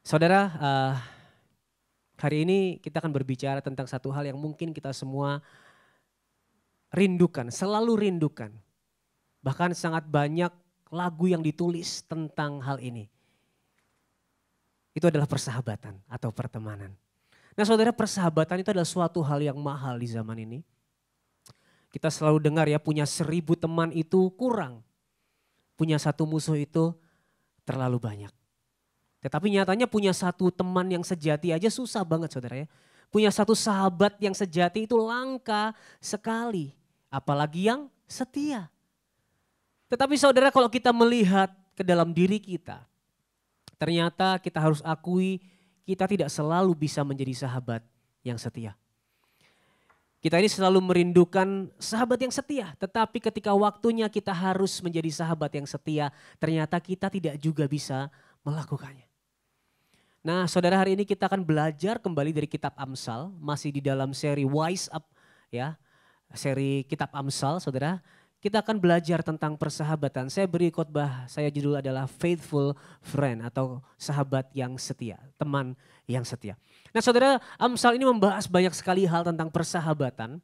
Saudara, hari ini kita akan berbicara tentang satu hal yang mungkin kita semua rindukan, selalu rindukan. Bahkan sangat banyak lagu yang ditulis tentang hal ini. Itu adalah persahabatan atau pertemanan. Nah saudara, persahabatan itu adalah suatu hal yang mahal di zaman ini. Kita selalu dengar ya, punya 1000 teman itu kurang. Punya satu musuh itu terlalu banyak. Tetapi nyatanya punya satu teman yang sejati aja susah banget saudara ya. Punya satu sahabat yang sejati itu langka sekali. Apalagi yang setia. Tetapi saudara, kalau kita melihat ke dalam diri kita, ternyata kita harus akui kita tidak selalu bisa menjadi sahabat yang setia. Kita ini selalu merindukan sahabat yang setia, tetapi ketika waktunya kita harus menjadi sahabat yang setia, ternyata kita tidak juga bisa melakukannya. Nah saudara, hari ini kita akan belajar kembali dari kitab Amsal, masih di dalam seri Wise Up ya, seri kitab Amsal saudara. Kita akan belajar tentang persahabatan. Saya beri khotbah, saya judul adalah Faithful Friend atau sahabat yang setia, teman yang setia. Nah saudara, Amsal ini membahas banyak sekali hal tentang persahabatan.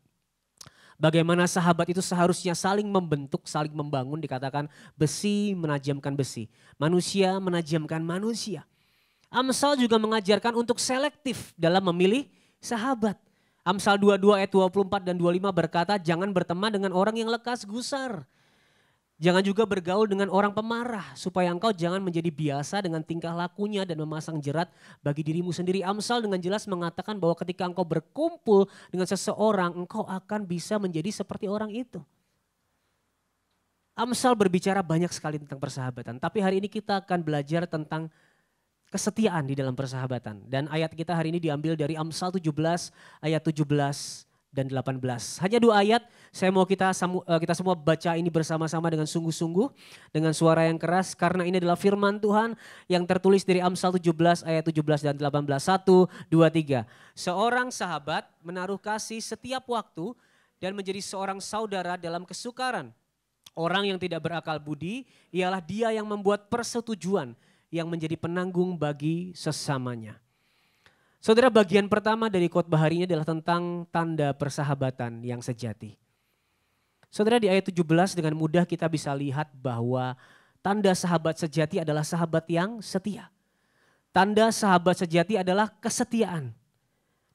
Bagaimana sahabat itu seharusnya saling membentuk, saling membangun, dikatakan besi menajamkan besi. Manusia menajamkan manusia. Amsal juga mengajarkan untuk selektif dalam memilih sahabat. Amsal 22 ayat 24 dan 25 berkata, jangan berteman dengan orang yang lekas gusar. Jangan juga bergaul dengan orang pemarah, supaya engkau jangan menjadi biasa dengan tingkah lakunya dan memasang jerat bagi dirimu sendiri. Amsal dengan jelas mengatakan bahwa ketika engkau berkumpul dengan seseorang, engkau akan bisa menjadi seperti orang itu. Amsal berbicara banyak sekali tentang persahabatan, tapi hari ini kita akan belajar tentang kesetiaan di dalam persahabatan. Dan ayat kita hari ini diambil dari Amsal 17 ayat 17 dan 18. Hanya 2 ayat, saya mau kita semua baca ini bersama-sama dengan sungguh-sungguh, dengan suara yang keras, karena ini adalah firman Tuhan yang tertulis dari Amsal 17 ayat 17 dan 18. 1, 2, 3. Seorang sahabat menaruh kasih setiap waktu dan menjadi seorang saudara dalam kesukaran. Orang yang tidak berakal budi ialah dia yang membuat persetujuan, yang menjadi penanggung bagi sesamanya. Saudara, bagian pertama dari khotbah hari ini adalah tentang tanda persahabatan yang sejati. Saudara, di ayat 17 dengan mudah kita bisa lihat bahwa tanda sahabat sejati adalah sahabat yang setia. Tanda sahabat sejati adalah kesetiaan.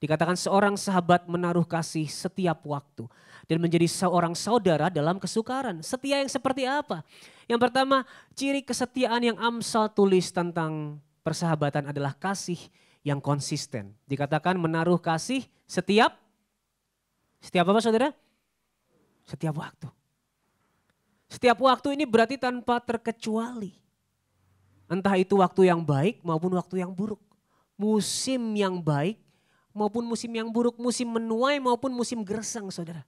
Dikatakan seorang sahabat menaruh kasih setiap waktu dan menjadi seorang saudara dalam kesukaran. Setia yang seperti apa? Yang pertama, ciri kesetiaan yang Amsal tulis tentang persahabatan adalah kasih yang konsisten. Dikatakan menaruh kasih setiap apa saudara? Setiap waktu. Setiap waktu ini berarti tanpa terkecuali. Entah itu waktu yang baik maupun waktu yang buruk. Musim yang baik maupun musim yang buruk, musim menuai maupun musim gersang saudara.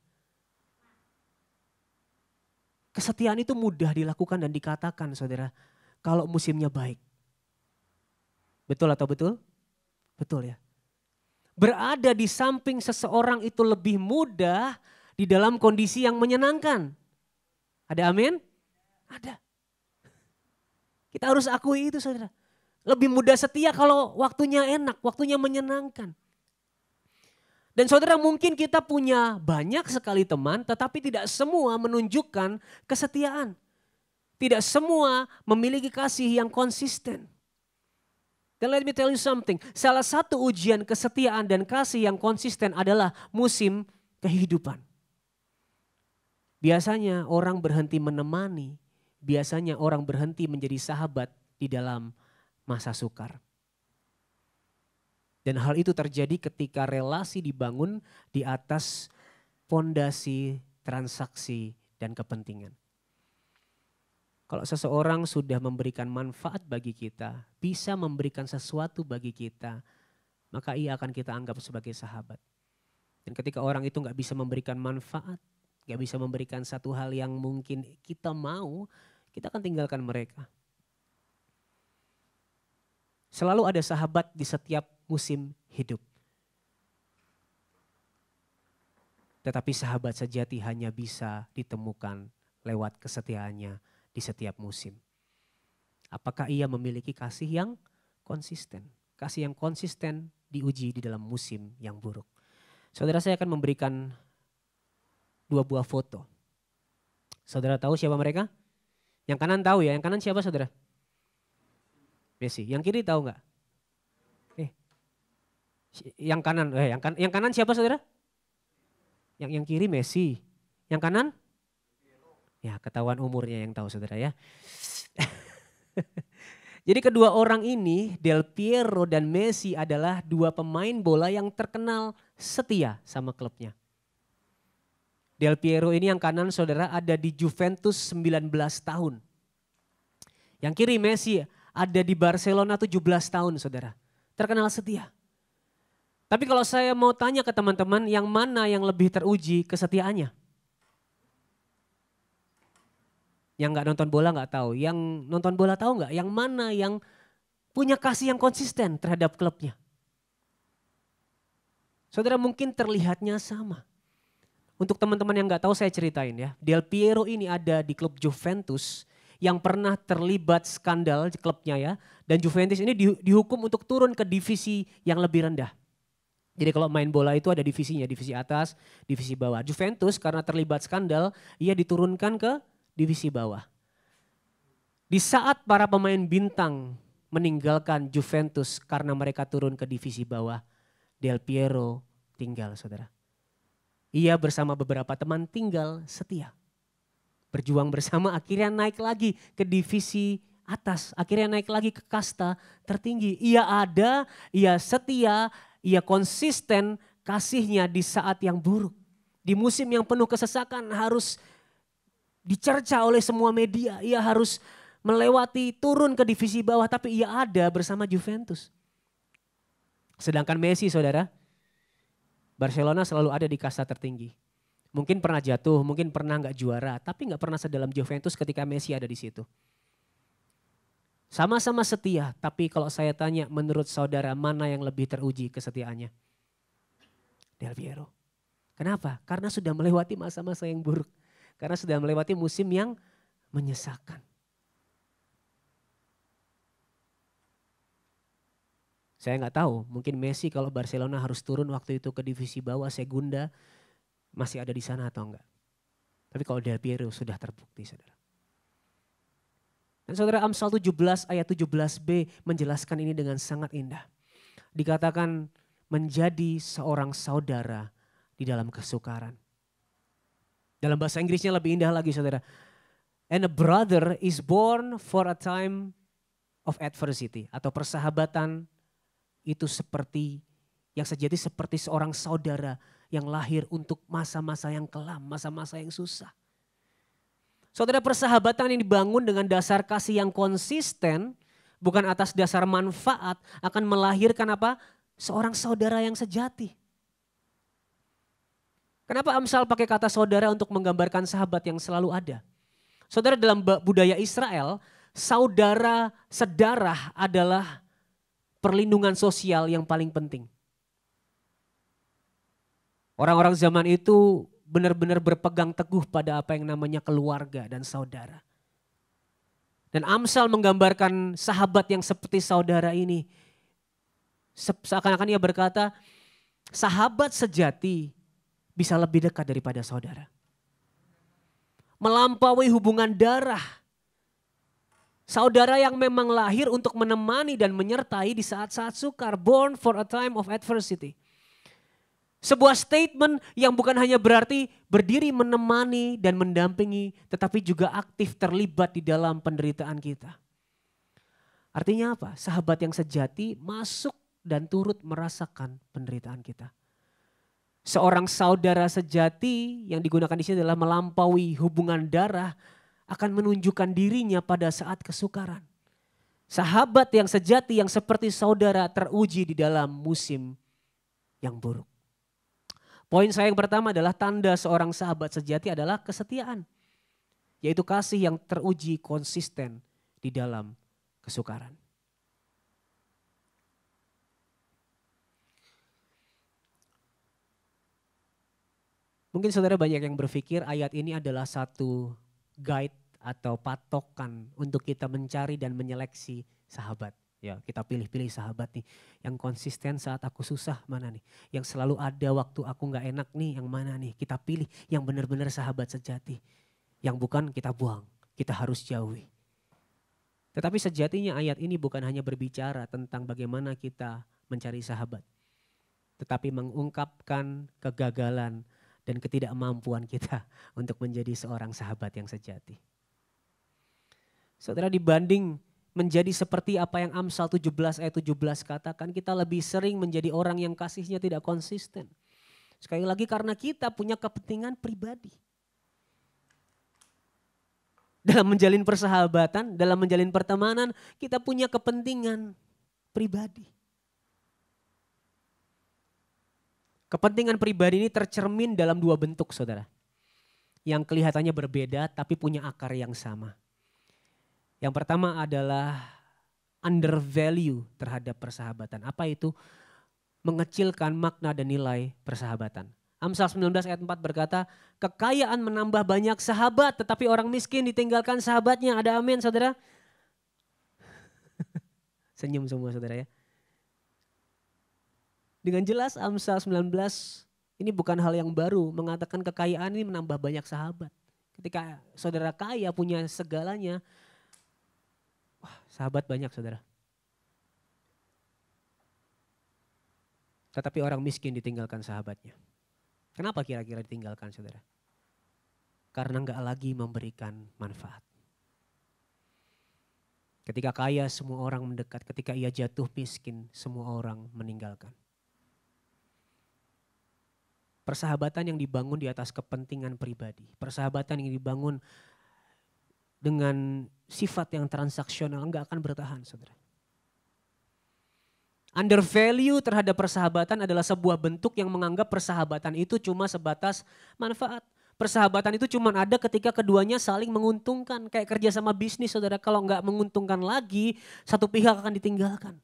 Kesetiaan itu mudah dilakukan dan dikatakan saudara kalau musimnya baik. Betul atau betul? Betul ya. Berada di samping seseorang itu lebih mudah di dalam kondisi yang menyenangkan. Ada amin? Ada. Kita harus akui itu saudara. Lebih mudah setia kalau waktunya enak, waktunya menyenangkan. Dan saudara, mungkin kita punya banyak sekali teman tetapi tidak semua menunjukkan kesetiaan. Tidak semua memiliki kasih yang konsisten. Dan let me tell you something, salah satu ujian kesetiaan dan kasih yang konsisten adalah musim kehidupan. Biasanya orang berhenti menemani, biasanya orang berhenti menjadi sahabat di dalam masa sukar. Dan hal itu terjadi ketika relasi dibangun di atas fondasi transaksi dan kepentingan. Kalau seseorang sudah memberikan manfaat bagi kita, bisa memberikan sesuatu bagi kita, maka ia akan kita anggap sebagai sahabat. Dan ketika orang itu gak bisa memberikan manfaat, gak bisa memberikan satu hal yang mungkin kita mau, kita akan tinggalkan mereka. Selalu ada sahabat di setiap musim hidup. Tetapi sahabat sejati hanya bisa ditemukan lewat kesetiaannya di setiap musim. Apakah ia memiliki kasih yang konsisten? kasih yang konsisten diuji di dalam musim yang buruk. Saudara, saya akan memberikan 2 buah foto. Saudara tahu siapa mereka? Yang kanan tahu ya, yang kanan siapa saudara? Messi. Yang kiri tahu nggak? Yang kanan siapa saudara? Yang kiri Messi. Yang kanan? Ya, ketahuan umurnya yang tahu saudara ya. Jadi kedua orang ini, Del Piero dan Messi adalah 2 pemain bola yang terkenal setia sama klubnya. Del Piero ini yang kanan saudara ada di Juventus 19 tahun. Yang kiri Messi ada di Barcelona 17 tahun saudara. Terkenal setia. Tapi kalau saya mau tanya ke teman-teman yang mana yang lebih teruji kesetiaannya? Yang gak nonton bola gak tahu. Yang nonton bola tahu gak? Yang mana yang punya kasih yang konsisten terhadap klubnya? Saudara mungkin terlihatnya sama. Untuk teman-teman yang gak tahu saya ceritain ya. Del Piero ini ada di klub Juventus yang pernah terlibat skandal di klubnya ya. Dan Juventus ini dihukum untuk turun ke divisi yang lebih rendah. Jadi kalau main bola itu ada divisinya, divisi atas, divisi bawah. Juventus karena terlibat skandal, ia diturunkan ke divisi bawah. Di saat para pemain bintang meninggalkan Juventus karena mereka turun ke divisi bawah, Del Piero tinggal saudara. Ia bersama beberapa teman tinggal setia. Berjuang bersama akhirnya naik lagi ke divisi atas. Akhirnya naik lagi ke kasta tertinggi. Ia ada, ia setia, ia konsisten kasihnya di saat yang buruk. Di musim yang penuh kesesakan harus dicerca oleh semua media. Ia harus melewati turun ke divisi bawah tapi ia ada bersama Juventus. Sedangkan Messi saudara, Barcelona selalu ada di kasta tertinggi. Mungkin pernah jatuh, mungkin pernah nggak juara, tapi nggak pernah sedalam Juventus ketika Messi ada di situ. Sama-sama setia, tapi kalau saya tanya menurut saudara mana yang lebih teruji kesetiaannya? Del Piero. Kenapa? Karena sudah melewati masa-masa yang buruk. Karena sudah melewati musim yang menyesakan. Saya nggak tahu, mungkin Messi kalau Barcelona harus turun waktu itu ke divisi bawah Segunda masih ada di sana atau enggak. Tapi kalau Del Piero sudah terbukti saudara. Dan saudara Amsal 17 ayat 17b menjelaskan ini dengan sangat indah. Dikatakan menjadi seorang saudara di dalam kesukaran. Dalam bahasa Inggrisnya lebih indah lagi saudara. And a brother is born for a time of adversity. Atau persahabatan itu seperti yang sejati seperti seorang saudara yang lahir untuk masa-masa yang kelam, masa-masa yang susah. Saudara, persahabatan yang dibangun dengan dasar kasih yang konsisten, bukan atas dasar manfaat, akan melahirkan apa? Seorang saudara yang sejati. Kenapa Amsal pakai kata saudara untuk menggambarkan sahabat yang selalu ada? Saudara, dalam budaya Israel, saudara sedarah adalah perlindungan sosial yang paling penting. Orang-orang zaman itu benar-benar berpegang teguh pada apa yang namanya keluarga dan saudara. Dan Amsal menggambarkan sahabat yang seperti saudara ini. Seakan-akan ia berkata, sahabat sejati bisa lebih dekat daripada saudara. Melampaui hubungan darah. Saudara yang memang lahir untuk menemani dan menyertai di saat-saat sukar. Born for a time of adversity. Sebuah statement yang bukan hanya berarti berdiri menemani dan mendampingi, tetapi juga aktif terlibat di dalam penderitaan kita. Artinya apa? Sahabat yang sejati masuk dan turut merasakan penderitaan kita. Seorang saudara sejati yang digunakan di sini adalah melampaui hubungan darah akan menunjukkan dirinya pada saat kesukaran. Sahabat yang sejati yang seperti saudara teruji di dalam musim yang buruk. Poin saya yang pertama adalah tanda seorang sahabat sejati adalah kesetiaan. Yaitu kasih yang teruji konsisten di dalam kesukaran. Mungkin saudara banyak yang berpikir ayat ini adalah satu guide atau patokan untuk kita mencari dan menyeleksi sahabat. Ya kita pilih-pilih sahabat nih. Yang konsisten saat aku susah mana nih. Yang selalu ada waktu aku gak enak nih yang mana nih. Kita pilih yang benar-benar sahabat sejati. Yang bukan kita buang, kita harus jauhi. Tetapi sejatinya ayat ini bukan hanya berbicara tentang bagaimana kita mencari sahabat. Tetapi mengungkapkan kegagalan dan ketidakmampuan kita untuk menjadi seorang sahabat yang sejati. Saudara, dibanding menjadi seperti apa yang Amsal 17 ayat 17 katakan, kita lebih sering menjadi orang yang kasihnya tidak konsisten. Sekali lagi karena kita punya kepentingan pribadi. Dalam menjalin persahabatan, dalam menjalin pertemanan, kita punya kepentingan pribadi. Kepentingan pribadi ini tercermin dalam dua bentuk, saudara. Yang kelihatannya berbeda tapi punya akar yang sama. Yang pertama adalah undervalue terhadap persahabatan. Apa itu? Mengecilkan makna dan nilai persahabatan. Amsal 19 ayat 4 berkata, kekayaan menambah banyak sahabat tetapi orang miskin ditinggalkan sahabatnya. Ada amin saudara? Senyum semua saudara ya. Dengan jelas Amsal 19 ini bukan hal yang baru. Mengatakan kekayaan ini menambah banyak sahabat. Ketika saudara kaya punya segalanya, wah, sahabat banyak saudara. Tetapi orang miskin ditinggalkan sahabatnya. Kenapa kira-kira ditinggalkan saudara? Karena enggak lagi memberikan manfaat. Ketika kaya semua orang mendekat, ketika ia jatuh miskin semua orang meninggalkan. Persahabatan yang dibangun di atas kepentingan pribadi. Persahabatan yang dibangun dengan sifat yang transaksional enggak akan bertahan saudara. Undervalue terhadap persahabatan adalah sebuah bentuk yang menganggap persahabatan itu cuma sebatas manfaat. Persahabatan itu cuma ada ketika keduanya saling menguntungkan. Kayak kerja sama bisnis saudara, kalau enggak menguntungkan lagi satu pihak akan ditinggalkan.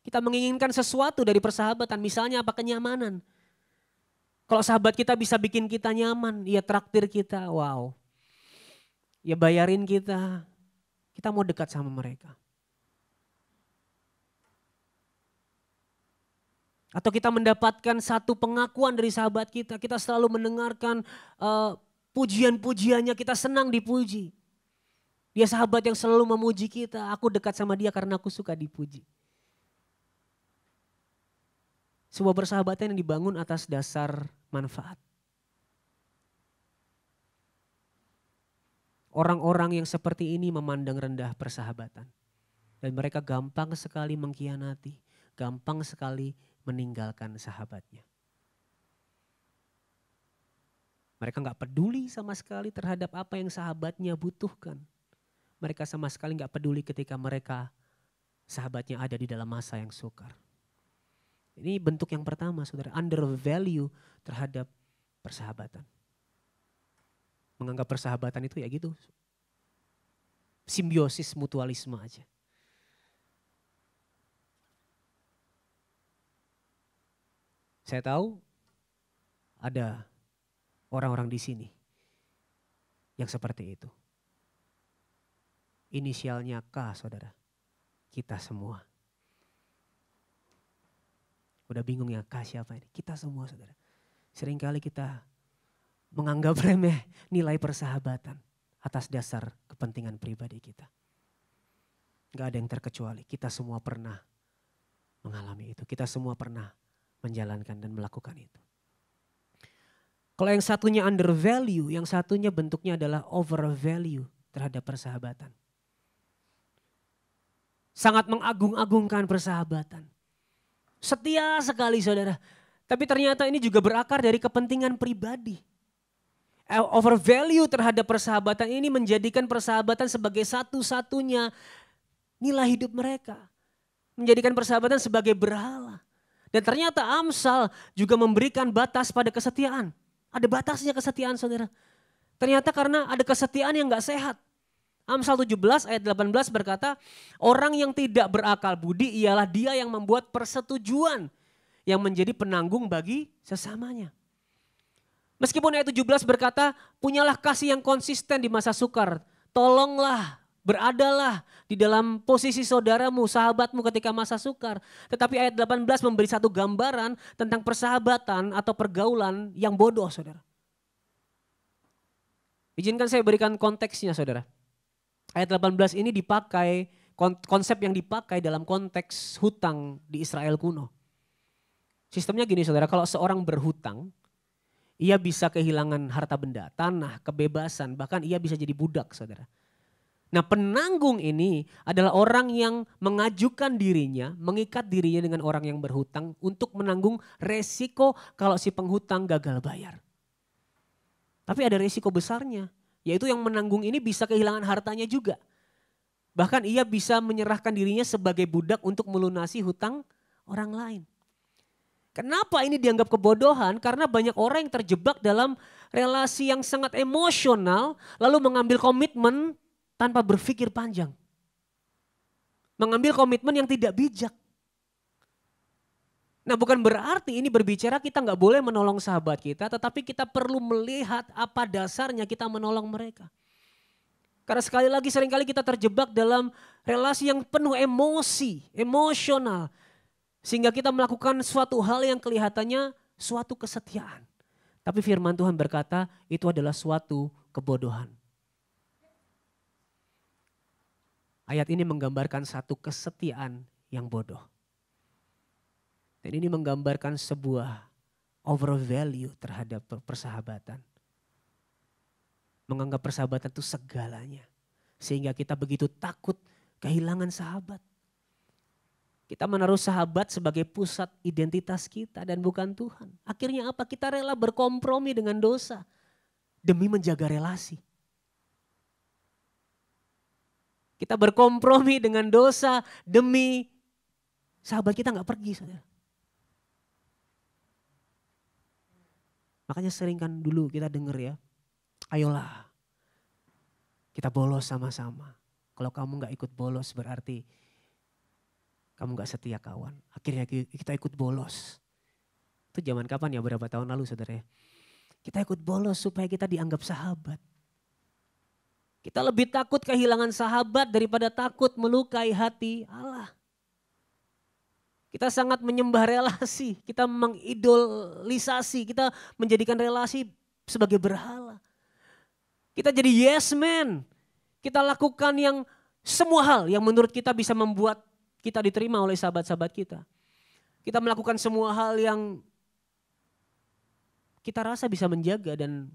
Kita menginginkan sesuatu dari persahabatan, misalnya apa? Kenyamanan. Kalau sahabat kita bisa bikin kita nyaman, ya traktir kita, wow. Ya bayarin kita mau dekat sama mereka. Atau kita mendapatkan satu pengakuan dari sahabat kita selalu mendengarkan pujian-pujiannya, kita senang dipuji. Dia sahabat yang selalu memuji kita, aku dekat sama dia karena aku suka dipuji. Sebuah persahabatan yang dibangun atas dasar manfaat. Orang-orang yang seperti ini memandang rendah persahabatan. Dan mereka gampang sekali mengkhianati, gampang sekali meninggalkan sahabatnya. Mereka gak peduli sama sekali terhadap apa yang sahabatnya butuhkan. Mereka sama sekali gak peduli ketika mereka sahabatnya ada di dalam masa yang sukar. Ini bentuk yang pertama saudara, undervalue terhadap persahabatan. Menganggap persahabatan itu ya gitu, simbiosis mutualisme aja. Saya tahu ada orang-orang di sini yang seperti itu. Inisialnya K saudara, kita semua. Udah bingung ya K siapa ini? Kita semua saudara. Seringkali kita menganggap remeh nilai persahabatan atas dasar kepentingan pribadi kita. Gak ada yang terkecuali, kita semua pernah mengalami itu. Kita semua pernah menjalankan dan melakukan itu. Kalau yang satunya undervalue, yang satunya bentuknya adalah overvalue terhadap persahabatan. Sangat mengagung-agungkan persahabatan. Setia sekali saudara. Tapi ternyata ini juga berakar dari kepentingan pribadi. Overvalue terhadap persahabatan ini menjadikan persahabatan sebagai satu-satunya nilai hidup mereka. Menjadikan persahabatan sebagai berhala. Dan ternyata Amsal juga memberikan batas pada kesetiaan. Ada batasnya kesetiaan saudara. Ternyata karena ada kesetiaan yang gak sehat. Amsal 17 ayat 18 berkata, orang yang tidak berakal budi ialah dia yang membuat persetujuan yang menjadi penanggung bagi sesamanya. Meskipun ayat 17 berkata, punyalah kasih yang konsisten di masa sukar. Tolonglah Beradalah di dalam posisi saudaramu, sahabatmu ketika masa sukar. Tetapi ayat 18 memberi satu gambaran tentang persahabatan atau pergaulan yang bodoh, saudara. Izinkan saya berikan konteksnya, saudara. Ayat 18 ini dipakai, konsep yang dipakai dalam konteks hutang di Israel kuno. Sistemnya gini, saudara, kalau seorang berhutang, ia bisa kehilangan harta benda, tanah, kebebasan, bahkan ia bisa jadi budak, saudara. Nah, penanggung ini adalah orang yang mengajukan dirinya, mengikat dirinya dengan orang yang berhutang untuk menanggung resiko kalau si penghutang gagal bayar. Tapi ada resiko besarnya, yaitu yang menanggung ini bisa kehilangan hartanya juga. Bahkan ia bisa menyerahkan dirinya sebagai budak untuk melunasi hutang orang lain. Kenapa ini dianggap kebodohan? Karena banyak orang yang terjebak dalam relasi yang sangat emosional lalu mengambil komitmen tanpa berpikir panjang. Mengambil komitmen yang tidak bijak. Nah, bukan berarti ini berbicara kita nggak boleh menolong sahabat kita, tetapi kita perlu melihat apa dasarnya kita menolong mereka. Karena sekali lagi seringkali kita terjebak dalam relasi yang penuh emosi, emosional. Sehingga kita melakukan suatu hal yang kelihatannya suatu kesetiaan. Tapi firman Tuhan berkata itu adalah suatu kebodohan. Ayat ini menggambarkan satu kesetiaan yang bodoh. Dan ini menggambarkan sebuah overvalue terhadap persahabatan. Menganggap persahabatan itu segalanya. Sehingga kita begitu takut kehilangan sahabat. Kita menaruh sahabat sebagai pusat identitas kita dan bukan Tuhan. Akhirnya apa? Kita rela berkompromi dengan dosa demi menjaga relasi. Kita berkompromi dengan dosa demi sahabat kita gak pergi, saudara. Makanya sering kan dulu kita dengar ya, ayolah kita bolos sama-sama. Kalau kamu gak ikut bolos berarti kamu gak setia kawan. Akhirnya kita ikut bolos. Itu zaman kapan ya, berapa tahun lalu saudara ya. Kita ikut bolos supaya kita dianggap sahabat. Kita lebih takut kehilangan sahabat daripada takut melukai hati Allah. Kita sangat menyembah relasi, kita mengidolisasi, kita menjadikan relasi sebagai berhala. Kita jadi yes man, kita lakukan yang semua hal yang menurut kita bisa membuat kita diterima oleh sahabat-sahabat kita. Kita melakukan semua hal yang kita rasa bisa menjaga dan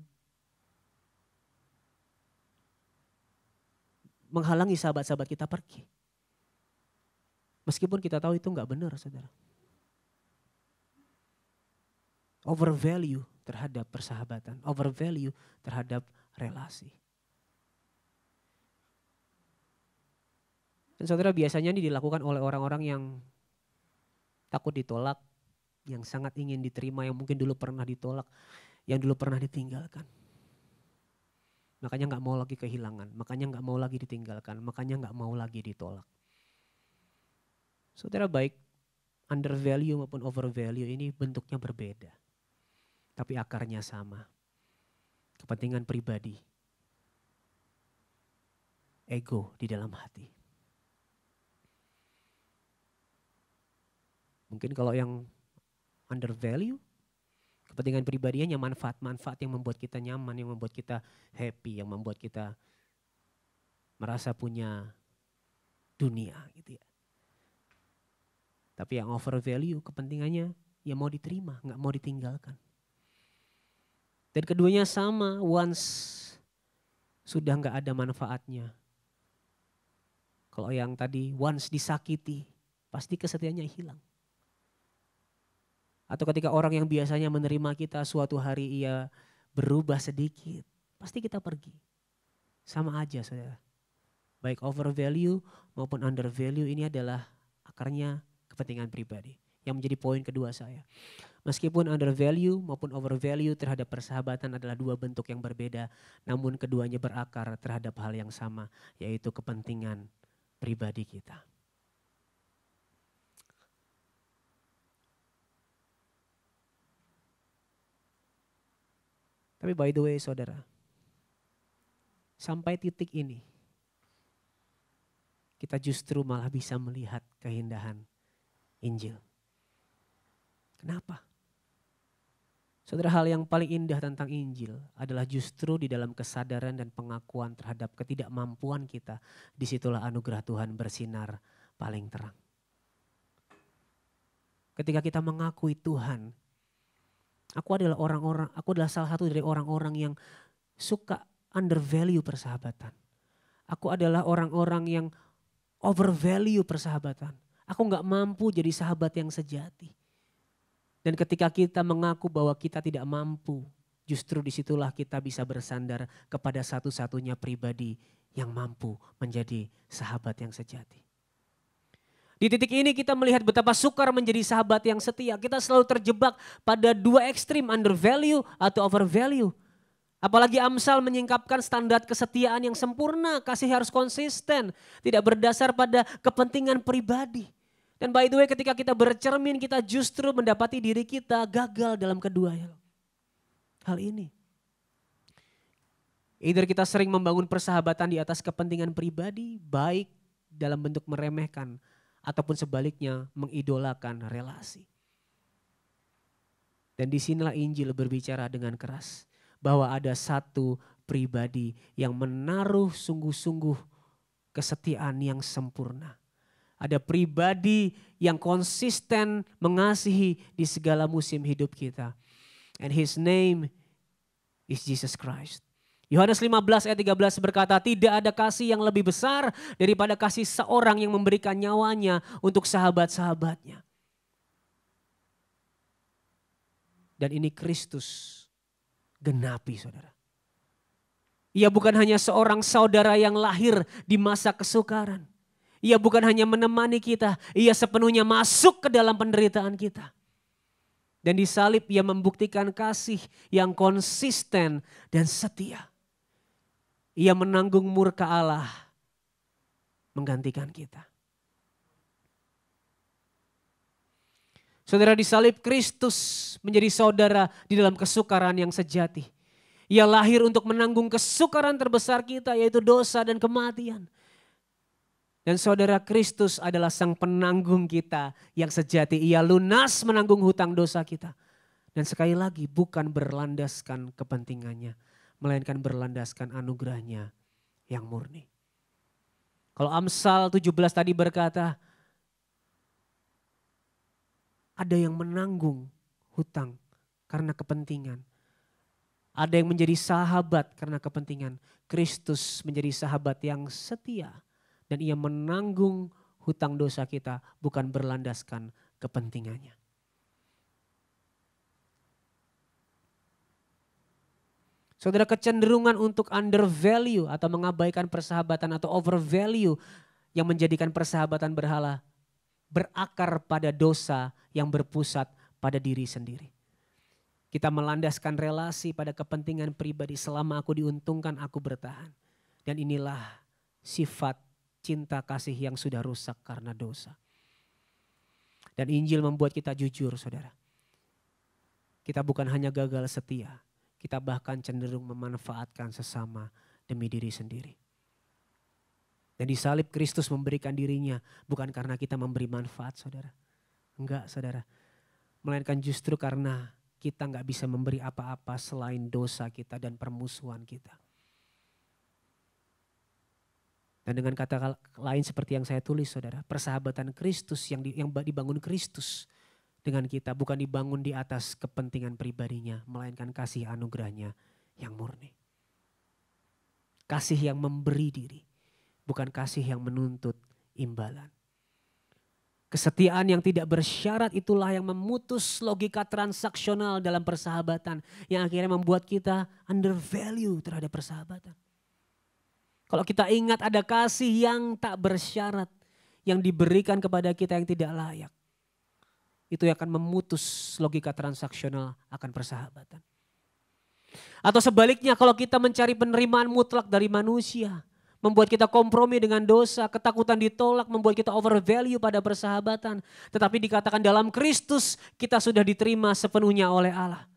menghalangi sahabat-sahabat kita pergi. Meskipun kita tahu itu enggak benar, saudara. Overvalue terhadap persahabatan, overvalue terhadap relasi. Dan saudara, biasanya ini dilakukan oleh orang-orang yang takut ditolak, yang sangat ingin diterima, yang mungkin dulu pernah ditolak, yang dulu pernah ditinggalkan. Makanya gak mau lagi kehilangan, makanya gak mau lagi ditinggalkan, makanya gak mau lagi ditolak. Saudara, baik undervalue maupun overvalue ini bentuknya berbeda. Tapi akarnya sama. Kepentingan pribadi. Ego di dalam hati. Mungkin kalau yang undervalue, kepentingan pribadinya manfaat-manfaat yang membuat kita nyaman, yang membuat kita happy, yang membuat kita merasa punya dunia gitu ya. Tapi yang overvalue kepentingannya ya mau diterima, gak mau ditinggalkan. Dan keduanya sama, once sudah gak ada manfaatnya. Kalau yang tadi once disakiti, pasti kesetiaannya hilang. Atau ketika orang yang biasanya menerima kita suatu hari ia berubah sedikit, pasti kita pergi. Sama aja saudara. Baik overvalue maupun undervalue ini adalah akarnya kepentingan pribadi. Yang menjadi poin kedua saya. Meskipun undervalue maupun overvalue terhadap persahabatan adalah dua bentuk yang berbeda. Namun keduanya berakar terhadap hal yang sama. Yaitu kepentingan pribadi kita. Tapi by the way saudara. Sampai titik ini. kita justru malah bisa melihat keindahan Injil. Kenapa? Saudara, hal yang paling indah tentang Injil adalah justru di dalam kesadaran dan pengakuan terhadap ketidakmampuan kita. Disitulah anugerah Tuhan bersinar paling terang. Ketika kita mengakui Tuhan, aku adalah salah satu dari orang-orang yang suka undervalue persahabatan. Aku adalah orang-orang yang overvalue persahabatan. Aku gak mampu jadi sahabat yang sejati. Dan ketika kita mengaku bahwa kita tidak mampu, justru disitulah kita bisa bersandar kepada satu-satunya pribadi yang mampu menjadi sahabat yang sejati. Di titik ini kita melihat betapa sukar menjadi sahabat yang setia. Kita selalu terjebak pada dua ekstrim, undervalue atau overvalue. Apalagi Amsal menyingkapkan standar kesetiaan yang sempurna, kasih harus konsisten, tidak berdasar pada kepentingan pribadi. Dan by the way, ketika kita bercermin, kita justru mendapati diri kita gagal dalam kedua hal ini. Either kita sering membangun persahabatan di atas kepentingan pribadi, baik dalam bentuk meremehkan, ataupun sebaliknya mengidolakan relasi. Dan disinilah Injil berbicara dengan keras, bahwa ada satu pribadi yang menaruh sungguh-sungguh kesetiaan yang sempurna. Ada pribadi yang konsisten mengasihi di segala musim hidup kita. And his name is Jesus Christ. Yohanes 15 ayat 13 berkata, tidak ada kasih yang lebih besar daripada kasih seorang yang memberikan nyawanya untuk sahabat-sahabatnya. Dan ini Kristus genapi, saudara. Ia bukan hanya seorang saudara yang lahir di masa kesukaran. Ia bukan hanya menemani kita, ia sepenuhnya masuk ke dalam penderitaan kita. Dan di salib ia membuktikan kasih yang konsisten dan setia. Ia menanggung murka Allah menggantikan kita. Saudara, di salib Kristus menjadi saudara di dalam kesukaran yang sejati. Ia lahir untuk menanggung kesukaran terbesar kita, yaitu dosa dan kematian. Dan saudara, Kristus adalah sang penanggung kita yang sejati. Ia lunas menanggung hutang dosa kita. Dan sekali lagi bukan berlandaskan kepentingannya, melainkan berlandaskan anugerahnya yang murni. Kalau Amsal 17 tadi berkata, ada yang menanggung hutang karena kepentingan. Ada yang menjadi sahabat karena kepentingan. Kristus menjadi sahabat yang setia. Dan ia menanggung hutang dosa kita bukan berlandaskan kepentingannya. Saudara, kecenderungan untuk undervalue atau mengabaikan persahabatan atau overvalue yang menjadikan persahabatan berhala berakar pada dosa yang berpusat pada diri sendiri. Kita melandaskan relasi pada kepentingan pribadi. Selama aku diuntungkan, aku bertahan. Dan inilah sifat cinta kasih yang sudah rusak karena dosa. Dan Injil membuat kita jujur, saudara. Kita bukan hanya gagal setia, kita bahkan cenderung memanfaatkan sesama demi diri sendiri. Dan di salib Kristus memberikan dirinya bukan karena kita memberi manfaat, saudara. Enggak, saudara. Melainkan justru karena kita enggak bisa memberi apa-apa selain dosa kita dan permusuhan kita. Dan dengan kata lain seperti yang saya tulis, saudara, persahabatan Kristus yang dibangun Kristus dengan kita bukan dibangun di atas kepentingan pribadinya, melainkan kasih anugerahnya yang murni. Kasih yang memberi diri, bukan kasih yang menuntut imbalan. Kesetiaan yang tidak bersyarat itulah yang memutus logika transaksional dalam persahabatan yang akhirnya membuat kita undervalue terhadap persahabatan. Kalau kita ingat ada kasih yang tak bersyarat yang diberikan kepada kita yang tidak layak. Itu akan memutus logika transaksional akan persahabatan. Atau sebaliknya kalau kita mencari penerimaan mutlak dari manusia. Membuat kita kompromi dengan dosa, ketakutan ditolak membuat kita overvalue pada persahabatan. Tetapi dikatakan dalam Kristus kita sudah diterima sepenuhnya oleh Allah.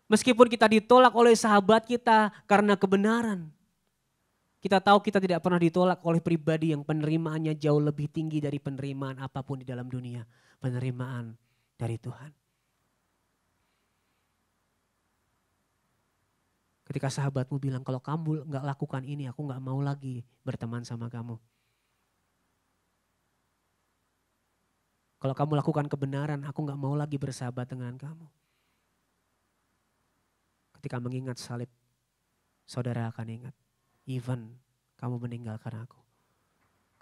Meskipun kita ditolak oleh sahabat kita karena kebenaran. Kita tahu kita tidak pernah ditolak oleh pribadi yang penerimaannya jauh lebih tinggi dari penerimaan apapun di dalam dunia. Penerimaan dari Tuhan. Ketika sahabatmu bilang, kalau kamu gak lakukan ini, aku gak mau lagi berteman sama kamu. Kalau kamu lakukan kebenaran, aku gak mau lagi bersahabat dengan kamu. Ketika mengingat salib, saudara akan ingat, even kamu meninggalkan aku,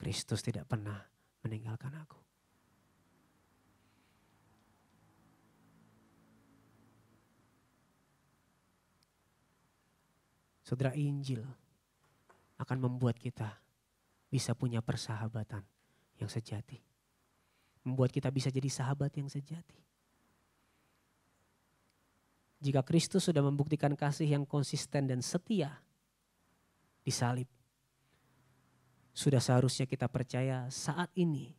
Kristus tidak pernah meninggalkan aku. Saudara, Injil akan membuat kita bisa punya persahabatan yang sejati. Membuat kita bisa jadi sahabat yang sejati. Jika Kristus sudah membuktikan kasih yang konsisten dan setia di salib, sudah seharusnya kita percaya saat ini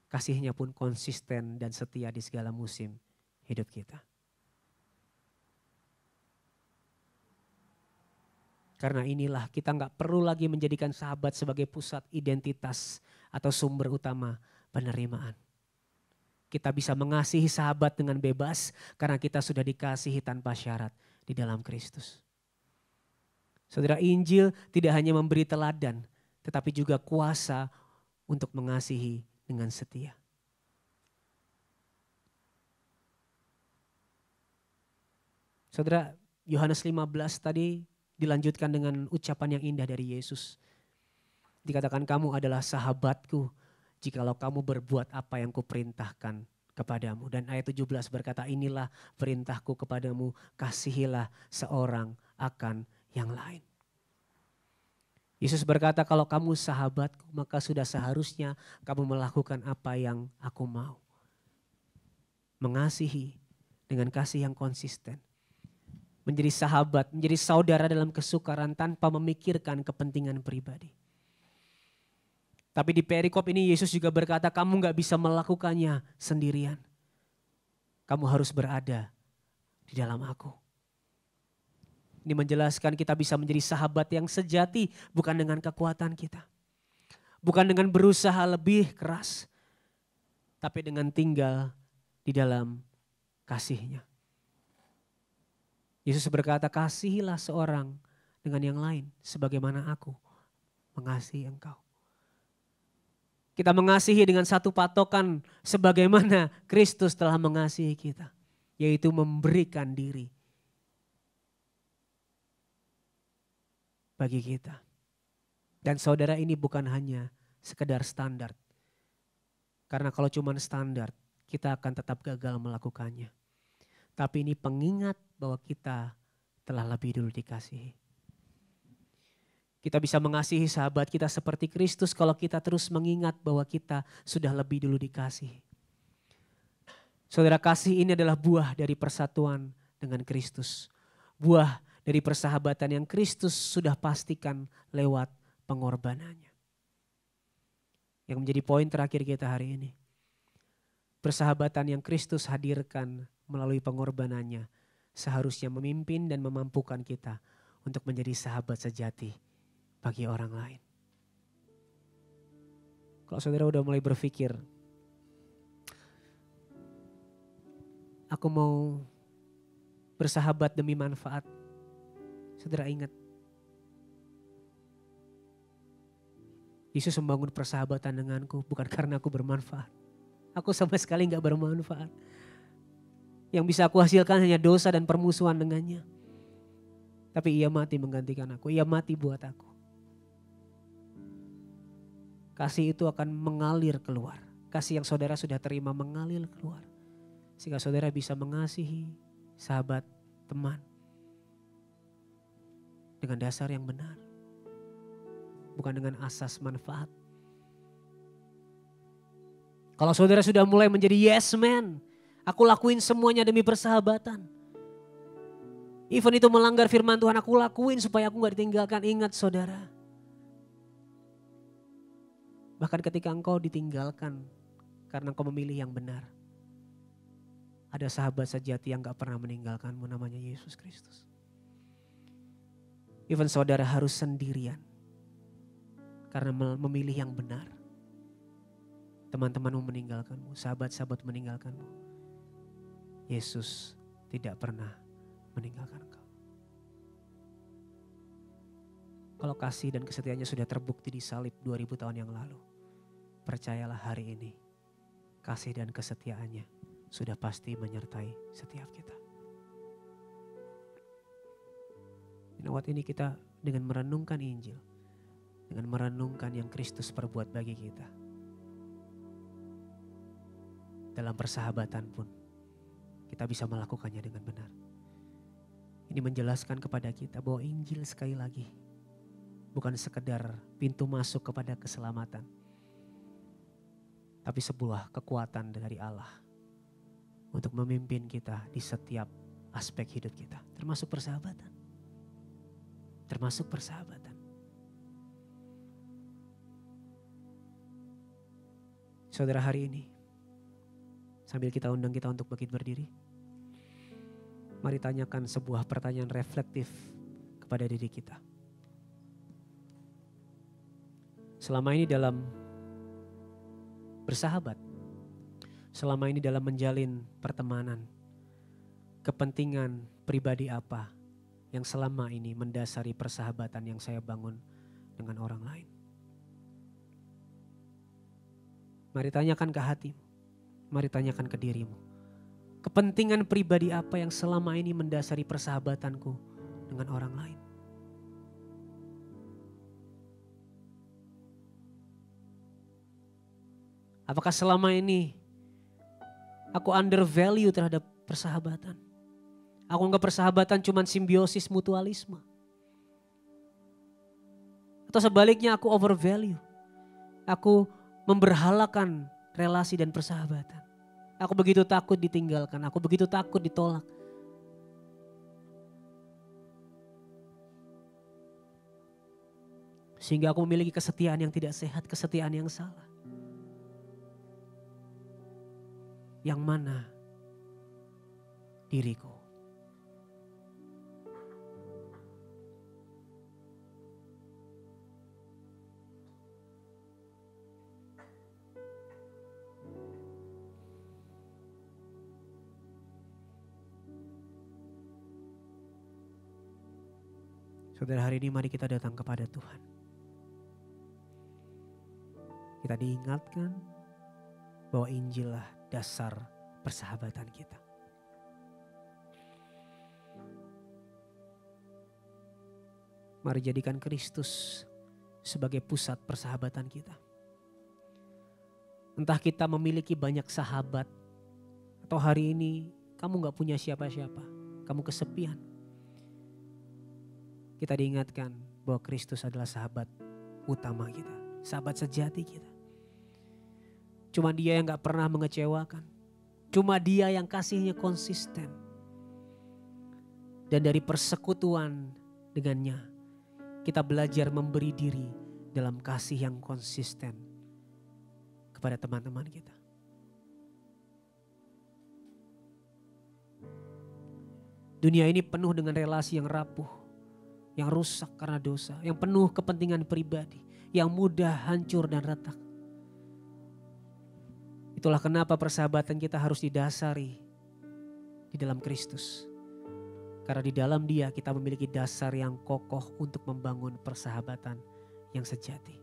kasihnya pun konsisten dan setia di segala musim hidup kita. Karena inilah kita gak perlu lagi menjadikan sahabat sebagai pusat identitas atau sumber utama penerimaan. Kita bisa mengasihi sahabat dengan bebas karena kita sudah dikasihi tanpa syarat di dalam Kristus. Saudara, Injil tidak hanya memberi teladan, tetapi juga kuasa untuk mengasihi dengan setia. Saudara, Yohanes 15 tadi dilanjutkan dengan ucapan yang indah dari Yesus. Dikatakan, kamu adalah sahabatku jikalau kamu berbuat apa yang kuperintahkan kepadamu. Dan ayat 17 berkata, inilah perintahku kepadamu, kasihilah seorang akan yang lain. Yesus berkata, kalau kamu sahabatku, maka sudah seharusnya kamu melakukan apa yang aku mau. Mengasihi dengan kasih yang konsisten. Menjadi sahabat, menjadi saudara dalam kesukaran tanpa memikirkan kepentingan pribadi. Tapi di perikop ini Yesus juga berkata, kamu gak bisa melakukannya sendirian. Kamu harus berada di dalam aku. Ini menjelaskan kita bisa menjadi sahabat yang sejati bukan dengan kekuatan kita. Bukan dengan berusaha lebih keras. Tapi dengan tinggal di dalam kasih-Nya. Yesus berkata, kasihilah seorang dengan yang lain sebagaimana aku mengasihi engkau. Kita mengasihi dengan satu patokan sebagaimana Kristus telah mengasihi kita. Yaitu memberikan diri bagi kita. Dan saudara, ini bukan hanya sekedar standar. Karena kalau cuma standar, kita akan tetap gagal melakukannya. Tapi ini pengingat bahwa kita telah lebih dulu dikasihi. Kita bisa mengasihi sahabat kita seperti Kristus kalau kita terus mengingat bahwa kita sudah lebih dulu dikasihi. Saudara, kasih ini adalah buah dari persatuan dengan Kristus. Buah dari persahabatan yang Kristus sudah pastikan lewat pengorbanannya. Yang menjadi poin terakhir kita hari ini. Persahabatan yang Kristus hadirkan melalui pengorbanannya seharusnya memimpin dan memampukan kita untuk menjadi sahabat sejati bagi orang lain. Kalau saudara udah mulai berpikir, aku mau bersahabat demi manfaat, saudara ingat, Yesus membangun persahabatan denganku bukan karena aku bermanfaat. Aku sama sekali gak bermanfaat. Yang bisa aku hasilkan hanya dosa dan permusuhan dengannya. Tapi ia mati menggantikan aku. Ia mati buat aku. Kasih itu akan mengalir keluar. Kasih yang saudara sudah terima mengalir keluar. Sehingga saudara bisa mengasihi sahabat, teman. Dengan dasar yang benar. Bukan dengan asas manfaat. Kalau saudara sudah mulai menjadi yes man. Aku lakuin semuanya demi persahabatan. Even itu melanggar firman Tuhan, aku lakuin supaya aku gak ditinggalkan. Ingat saudara. Bahkan ketika engkau ditinggalkan karena engkau memilih yang benar. Ada sahabat sejati yang gak pernah meninggalkanmu, namanya Yesus Kristus. Even saudara harus sendirian karena memilih yang benar. Teman-temanmu meninggalkanmu, sahabat-sahabat meninggalkanmu. Yesus tidak pernah meninggalkan engkau. Kalau kasih dan kesetiaannya sudah terbukti di salib 2000 tahun yang lalu, percayalah hari ini kasih dan kesetiaannya sudah pasti menyertai setiap kita. Lewat ini kita dengan merenungkan Injil, dengan merenungkan yang Kristus perbuat bagi kita. Dalam persahabatan pun kita bisa melakukannya dengan benar. Ini menjelaskan kepada kita bahwa Injil sekali lagi bukan sekedar pintu masuk kepada keselamatan, tapi sebuah kekuatan dari Allah untuk memimpin kita di setiap aspek hidup kita, termasuk persahabatan. Termasuk persahabatan. Saudara, hari ini sambil kita undang kita untuk bangkit berdiri, mari tanyakan sebuah pertanyaan reflektif kepada diri kita. Selama ini dalam bersahabat, selama ini dalam menjalin pertemanan, kepentingan pribadi apa yang selama ini mendasari persahabatan yang saya bangun dengan orang lain? Mari tanyakan ke hatimu, mari tanyakan ke dirimu. Kepentingan pribadi apa yang selama ini mendasari persahabatanku dengan orang lain? Apakah selama ini aku undervalue terhadap persahabatan? Aku anggap persahabatan cuma simbiosis mutualisme. Atau sebaliknya aku overvalue. Aku memberhalakan relasi dan persahabatan. Aku begitu takut ditinggalkan, aku begitu takut ditolak. Sehingga aku memiliki kesetiaan yang tidak sehat, kesetiaan yang salah. Yang mana diriku? Saudara, hari ini mari kita datang kepada Tuhan. Kita diingatkan bahwa Injil lah dasar persahabatan kita. Mari jadikan Kristus sebagai pusat persahabatan kita. Entah kita memiliki banyak sahabat, atau hari ini kamu gak punya siapa-siapa, kamu kesepian. Kita diingatkan bahwa Kristus adalah sahabat utama kita, sahabat sejati kita. Cuma Dia yang gak pernah mengecewakan. Cuma Dia yang kasihnya konsisten. Dan dari persekutuan dengannya, kita belajar memberi diri dalam kasih yang konsisten kepada teman-teman kita. Dunia ini penuh dengan relasi yang rapuh, yang rusak karena dosa, yang penuh kepentingan pribadi, yang mudah hancur dan retak. Itulah kenapa persahabatan kita harus didasari di dalam Kristus. Karena di dalam Dia kita memiliki dasar yang kokoh untuk membangun persahabatan yang sejati.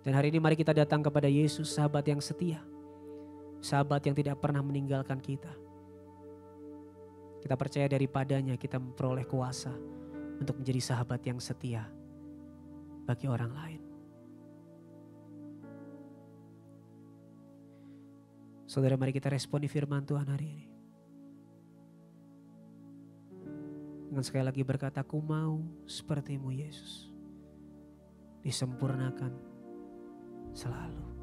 Dan hari ini mari kita datang kepada Yesus, sahabat yang setia. Sahabat yang tidak pernah meninggalkan kita. Kita percaya daripadanya kita memperoleh kuasa untuk menjadi sahabat yang setia bagi orang lain. Saudara, mari kita responi firman Tuhan hari ini. Dengan sekali lagi berkata, aku mau sepertimu Yesus. Disempurnakan selalu.